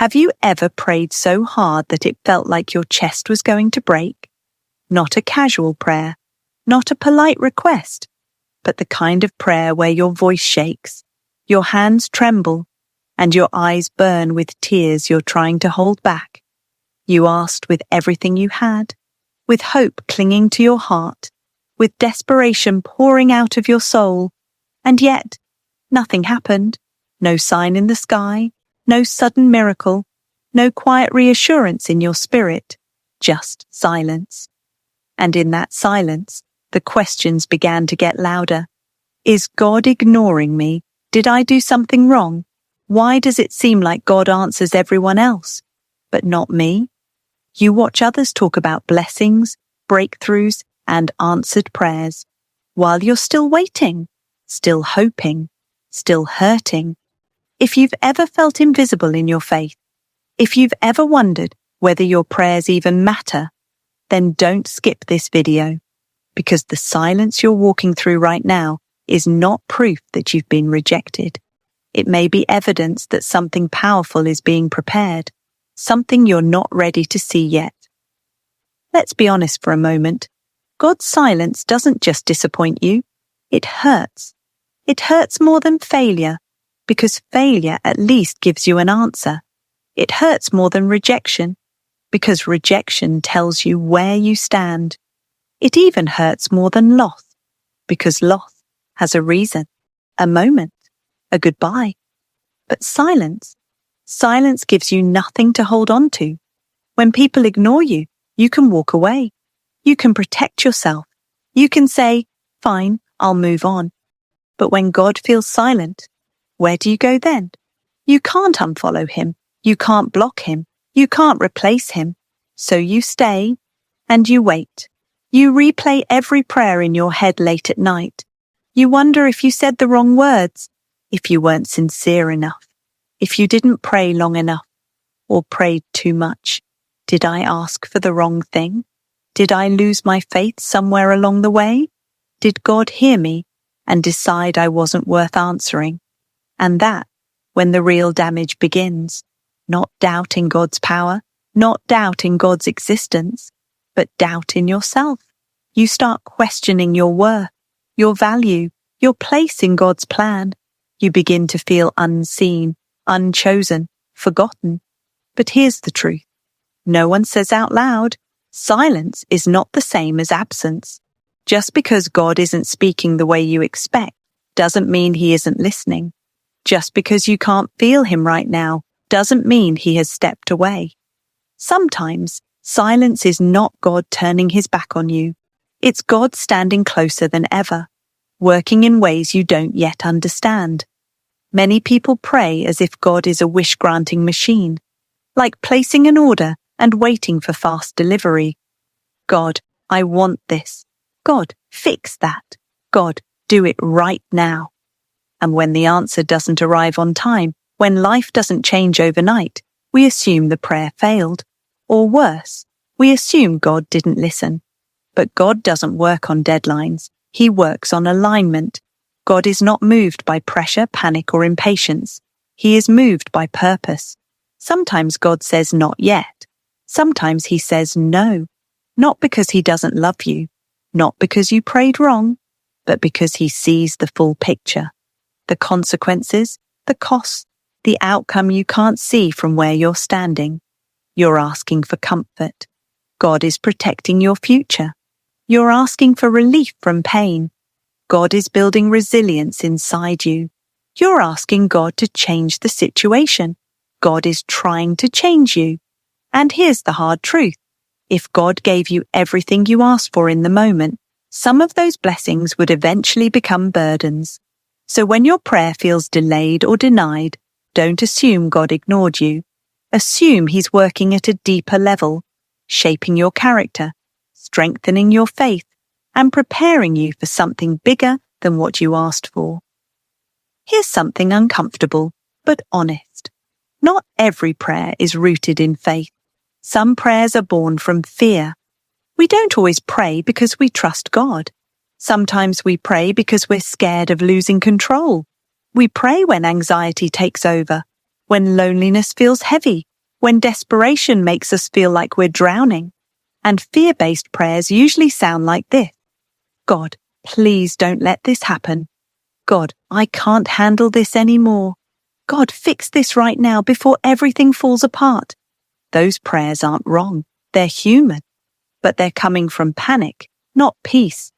Have you ever prayed so hard that it felt like your chest was going to break? Not a casual prayer, not a polite request, but the kind of prayer where your voice shakes, your hands tremble, and your eyes burn with tears you're trying to hold back. You asked with everything you had, with hope clinging to your heart, with desperation pouring out of your soul, and yet nothing happened, no sign in the sky, no sudden miracle, no quiet reassurance in your spirit, just silence. And in that silence, the questions began to get louder. Is God ignoring me? Did I do something wrong? Why does it seem like God answers everyone else, but not me? You watch others talk about blessings, breakthroughs, and answered prayers, while you're still waiting, still hoping, still hurting. If you've ever felt invisible in your faith, if you've ever wondered whether your prayers even matter, then don't skip this video, because the silence you're walking through right now is not proof that you've been rejected. It may be evidence that something powerful is being prepared, something you're not ready to see yet. Let's be honest for a moment. God's silence doesn't just disappoint you. It hurts. It hurts more than failure, because failure at least gives you an answer. It hurts more than rejection, because rejection tells you where you stand. It even hurts more than loss, because loss has a reason, a moment, a goodbye. But silence gives you nothing to hold on to. When people ignore you, you can walk away. You can protect yourself. You can say, fine, I'll move on. But when God feels silent, where do you go then? You can't unfollow him. You can't block him. You can't replace him. So you stay and you wait. You replay every prayer in your head late at night. You wonder if you said the wrong words, if you weren't sincere enough, if you didn't pray long enough, or prayed too much. Did I ask for the wrong thing? Did I lose my faith somewhere along the way? Did God hear me and decide I wasn't worth answering? And that, when the real damage begins, not doubt in God's power, not doubt in God's existence, but doubt in yourself. You start questioning your worth, your value, your place in God's plan. You begin to feel unseen, unchosen, forgotten. But here's the truth. No one says out loud, silence is not the same as absence. Just because God isn't speaking the way you expect doesn't mean he isn't listening. Just because you can't feel him right now doesn't mean he has stepped away. Sometimes silence is not God turning his back on you. It's God standing closer than ever, working in ways you don't yet understand. Many people pray as if God is a wish-granting machine, like placing an order and waiting for fast delivery. God, I want this. God, fix that. God, do it right now. And when the answer doesn't arrive on time, when life doesn't change overnight, we assume the prayer failed. Or worse, we assume God didn't listen. But God doesn't work on deadlines. He works on alignment. God is not moved by pressure, panic, or impatience. He is moved by purpose. Sometimes God says not yet. Sometimes he says no. Not because he doesn't love you, not because you prayed wrong, but because he sees the full picture. The consequences, the costs, the outcome you can't see from where you're standing. You're asking for comfort. God is protecting your future. You're asking for relief from pain. God is building resilience inside you. You're asking God to change the situation. God is trying to change you. And here's the hard truth. If God gave you everything you asked for in the moment, some of those blessings would eventually become burdens. So when your prayer feels delayed or denied, don't assume God ignored you. Assume he's working at a deeper level, shaping your character, strengthening your faith, and preparing you for something bigger than what you asked for. Here's something uncomfortable, but honest. Not every prayer is rooted in faith. Some prayers are born from fear. We don't always pray because we trust God. Sometimes we pray because we're scared of losing control. We pray when anxiety takes over, when loneliness feels heavy, when desperation makes us feel like we're drowning. And fear-based prayers usually sound like this. God, please don't let this happen. God, I can't handle this anymore. God, fix this right now before everything falls apart. Those prayers aren't wrong. They're human. But they're coming from panic, not peace.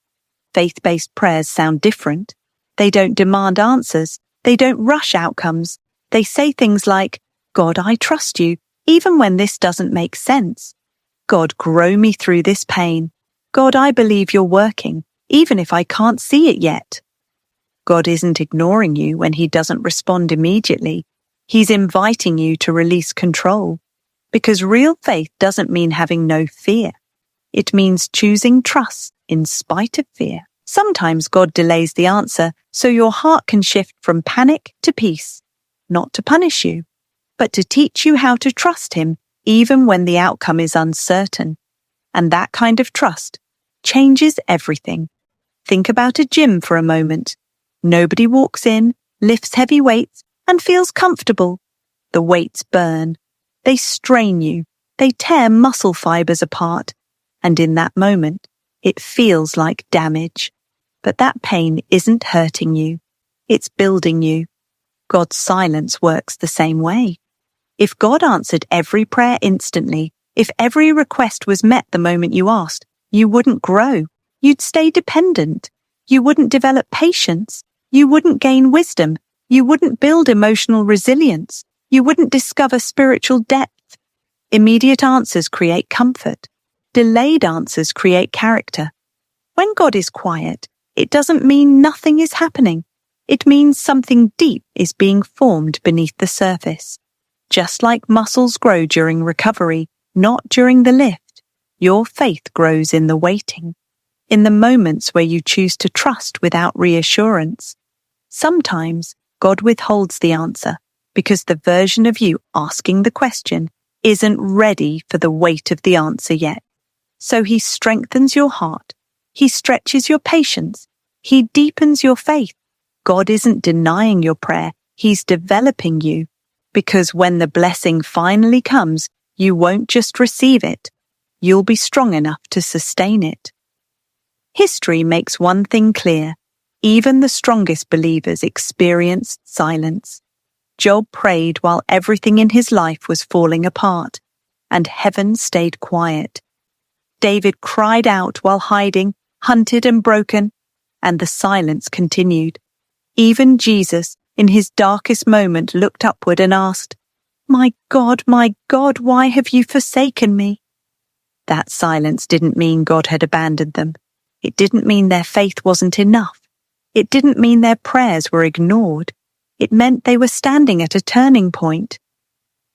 Faith-based prayers sound different. They don't demand answers. They don't rush outcomes. They say things like, God, I trust you, even when this doesn't make sense. God, grow me through this pain. God, I believe you're working, even if I can't see it yet. God isn't ignoring you when he doesn't respond immediately. He's inviting you to release control. Because real faith doesn't mean having no fear. It means choosing trust in spite of fear. Sometimes God delays the answer so your heart can shift from panic to peace, not to punish you, but to teach you how to trust him even when the outcome is uncertain. And that kind of trust changes everything. Think about a gym for a moment. Nobody walks in, lifts heavy weights, and feels comfortable. The weights burn. They strain you. They tear muscle fibers apart. And in that moment, it feels like damage. But that pain isn't hurting you. It's building you. God's silence works the same way. If God answered every prayer instantly, if every request was met the moment you asked, you wouldn't grow. You'd stay dependent. You wouldn't develop patience. You wouldn't gain wisdom. You wouldn't build emotional resilience. You wouldn't discover spiritual depth. Immediate answers create comfort. Delayed answers create character. When God is quiet, it doesn't mean nothing is happening. It means something deep is being formed beneath the surface. Just like muscles grow during recovery, not during the lift, your faith grows in the waiting, in the moments where you choose to trust without reassurance. Sometimes God withholds the answer because the version of you asking the question isn't ready for the weight of the answer yet. So he strengthens your heart. He stretches your patience. He deepens your faith. God isn't denying your prayer. He's developing you. Because when the blessing finally comes, you won't just receive it. You'll be strong enough to sustain it. History makes one thing clear. Even the strongest believers experienced silence. Job prayed while everything in his life was falling apart, and heaven stayed quiet. David cried out while hiding, hunted and broken, and the silence continued. Even Jesus, in his darkest moment, looked upward and asked, my God, why have you forsaken me?" That silence didn't mean God had abandoned them. It didn't mean their faith wasn't enough. It didn't mean their prayers were ignored. It meant they were standing at a turning point.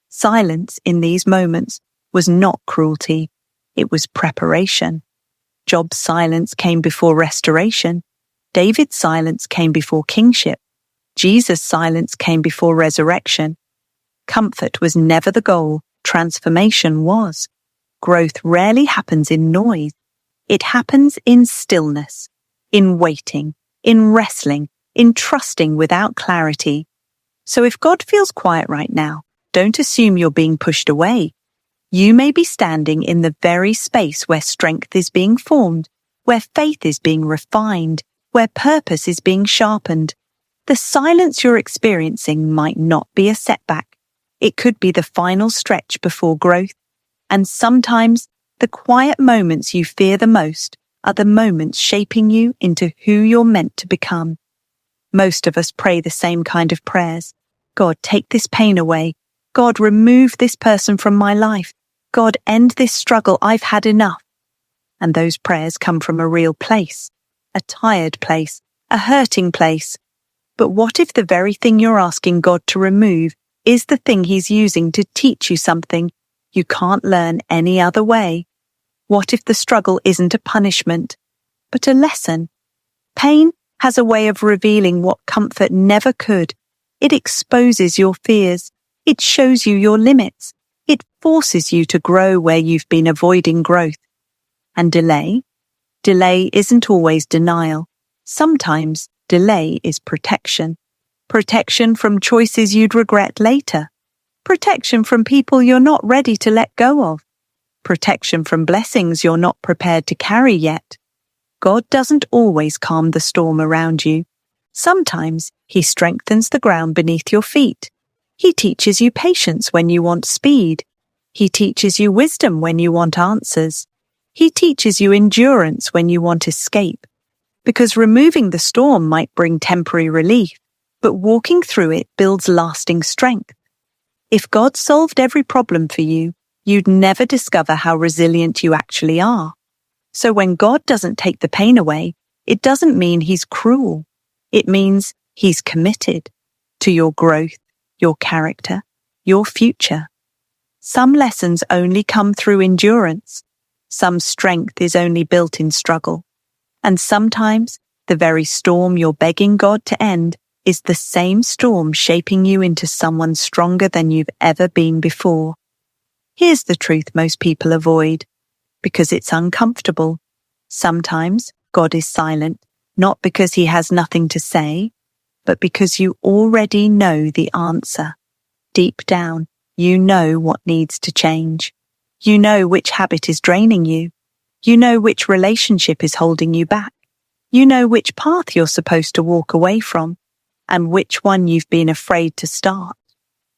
Silence in these moments was not cruelty. It was preparation. Job's silence came before restoration. David's silence came before kingship. Jesus' silence came before resurrection. Comfort was never the goal. Transformation was. Growth rarely happens in noise. It happens in stillness, in waiting, in wrestling, in trusting without clarity. So if God feels quiet right now, don't assume you're being pushed away. You may be standing in the very space where strength is being formed, where faith is being refined, where purpose is being sharpened. The silence you're experiencing might not be a setback. It could be the final stretch before growth. And sometimes the quiet moments you fear the most are the moments shaping you into who you're meant to become. Most of us pray the same kind of prayers. God, take this pain away. God, remove this person from my life. God, end this struggle. I've had enough. And those prayers come from a real place, a tired place, a hurting place. But what if the very thing you're asking God to remove is the thing He's using to teach you something you can't learn any other way? What if the struggle isn't a punishment, but a lesson? Pain has a way of revealing what comfort never could. It exposes your fears. It shows you your limits. It forces you to grow where you've been avoiding growth. And delay? Delay isn't always denial. Sometimes delay is protection. Protection from choices you'd regret later. protection from people you're not ready to let go of, protection from blessings you're not prepared to carry yet. God doesn't always calm the storm around you. Sometimes He strengthens the ground beneath your feet. He teaches you patience when you want speed. He teaches you wisdom when you want answers. He teaches you endurance when you want escape. Because removing the storm might bring temporary relief, but walking through it builds lasting strength. If God solved every problem for you, you'd never discover how resilient you actually are. So when God doesn't take the pain away, it doesn't mean He's cruel. It means He's committed to your growth, your character, your future. Some lessons only come through endurance. Some strength is only built in struggle. And sometimes the very storm you're begging God to end is the same storm shaping you into someone stronger than you've ever been before. Here's the truth most people avoid, because it's uncomfortable. Sometimes God is silent, not because He has nothing to say, but because you already know the answer. Deep down, you know what needs to change. You know which habit is draining you. You know which relationship is holding you back. You know which path you're supposed to walk away from, and which one you've been afraid to start.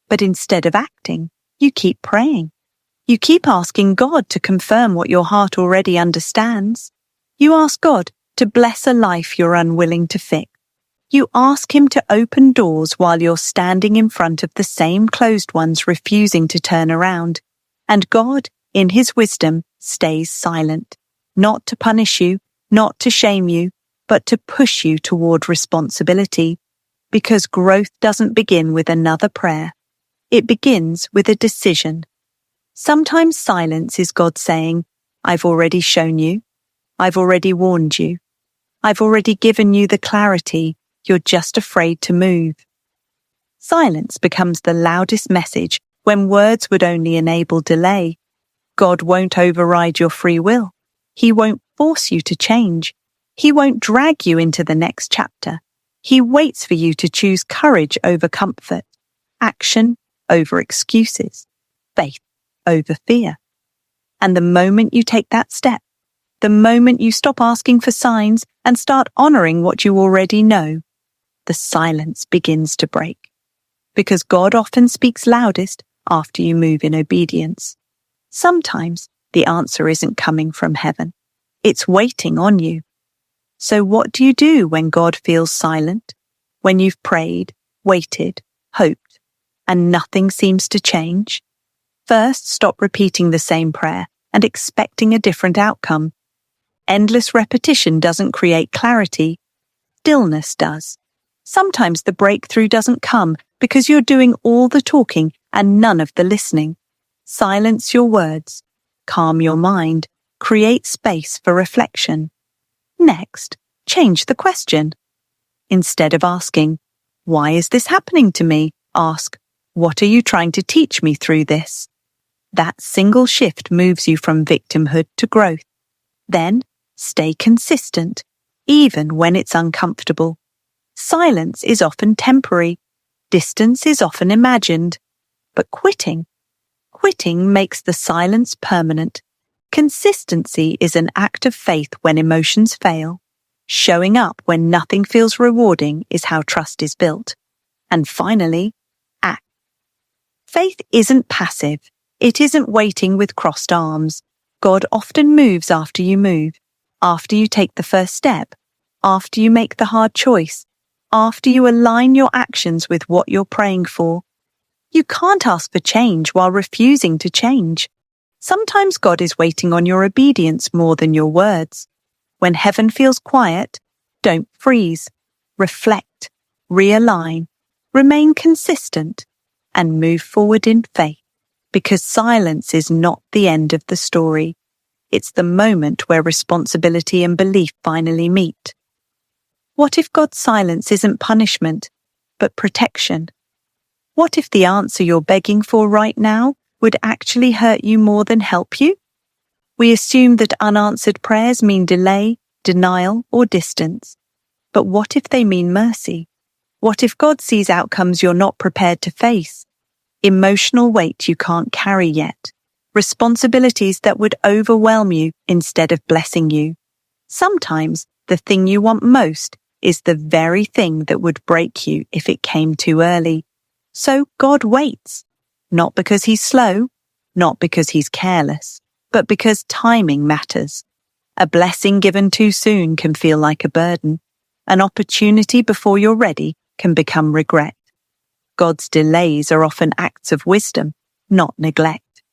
But instead of acting, you keep praying. You keep asking God to confirm what your heart already understands. You ask God to bless a life you're unwilling to fix. You ask Him to open doors while you're standing in front of the same closed ones refusing to turn around. And God, in His wisdom, stays silent. Not to punish you, not to shame you, but to push you toward responsibility. Because growth doesn't begin with another prayer. It begins with a decision. Sometimes silence is God saying, I've already shown you. I've already warned you. I've already given you the clarity. You're just afraid to move. Silence becomes the loudest message when words would only enable delay. God won't override your free will. He won't force you to change. He won't drag you into the next chapter. He waits for you to choose courage over comfort, action over excuses, faith over fear. And the moment you take that step, the moment you stop asking for signs and start honoring what you already know, the silence begins to break. Because God often speaks loudest after you move in obedience. Sometimes the answer isn't coming from heaven. It's waiting on you. So what do you do when God feels silent? When you've prayed, waited, hoped, and nothing seems to change? First, stop repeating the same prayer and expecting a different outcome. Endless repetition doesn't create clarity. Stillness does. Sometimes the breakthrough doesn't come because you're doing all the talking and none of the listening. Silence your words. Calm your mind. Create space for reflection. Next, change the question. Instead of asking, why is this happening to me? Ask, what are you trying to teach me through this? That single shift moves you from victimhood to growth. Then, stay consistent, even when it's uncomfortable. Silence is often temporary. Distance is often imagined. But quitting makes the silence permanent. Consistency is an act of faith when emotions fail. Showing up when nothing feels rewarding is how trust is built. And finally, act. Faith isn't passive. It isn't waiting with crossed arms. God often moves after you move, after you take the first step, after you make the hard choice, after you align your actions with what you're praying for. You can't ask for change while refusing to change. Sometimes God is waiting on your obedience more than your words. When heaven feels quiet, don't freeze. Reflect, realign, remain consistent, and move forward in faith. Because silence is not the end of the story. It's the moment where responsibility and belief finally meet. What if God's silence isn't punishment, but protection? What if the answer you're begging for right now would actually hurt you more than help you? We assume that unanswered prayers mean delay, denial, or distance. But what if they mean mercy? What if God sees outcomes you're not prepared to face? emotional weight you can't carry yet, responsibilities that would overwhelm you instead of blessing you. Sometimes the thing you want most is the very thing that would break you if it came too early. So God waits, not because he's slow, not because he's careless, but because timing matters. A blessing given too soon can feel like a burden. An opportunity before you're ready can become regret. God's delays are often acts of wisdom, not neglect.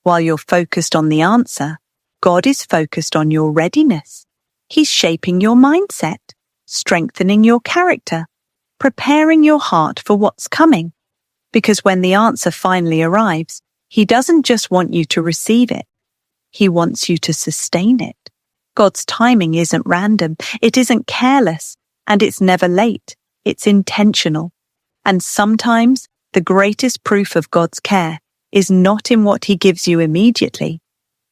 While you're focused on the answer, God is focused on your readiness. He's shaping your mindset, strengthening your character, preparing your heart for what's coming. Because when the answer finally arrives, he doesn't just want you to receive it. He wants you to sustain it. God's timing isn't random, it isn't careless, and it's never late. It's intentional. And sometimes the greatest proof of God's care is not in what he gives you immediately,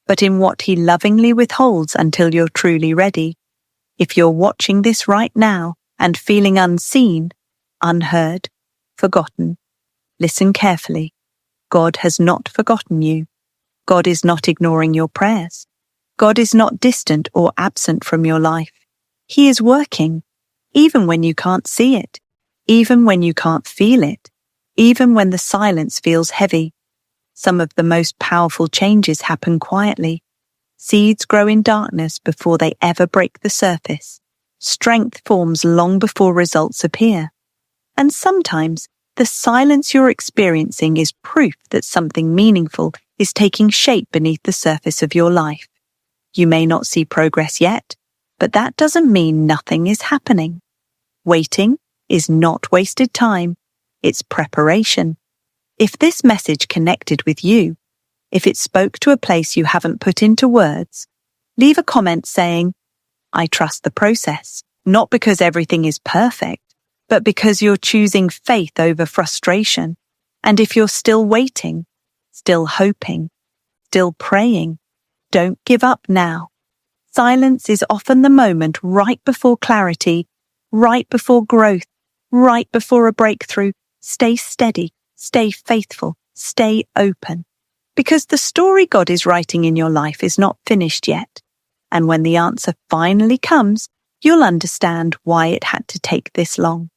but in what he lovingly withholds until you're truly ready. If you're watching this right now and feeling unseen, unheard, forgotten, listen carefully. God has not forgotten you. God is not ignoring your prayers. God is not distant or absent from your life. He is working, even when you can't see it, even when you can't feel it, even when the silence feels heavy. Some of the most powerful changes happen quietly. Seeds grow in darkness before they ever break the surface. Strength forms long before results appear. And sometimes the silence you're experiencing is proof that something meaningful is taking shape beneath the surface of your life. You may not see progress yet, but that doesn't mean nothing is happening. Waiting is not wasted time. It's preparation. If this message connected with you, if it spoke to a place you haven't put into words, leave a comment saying, I trust the process, not because everything is perfect, but because you're choosing faith over frustration. And if you're still waiting, still hoping, still praying, don't give up now. Silence is often the moment right before clarity, right before growth, right before a breakthrough. Stay steady, stay faithful, stay open. Because the story God is writing in your life is not finished yet. And when the answer finally comes, you'll understand why it had to take this long.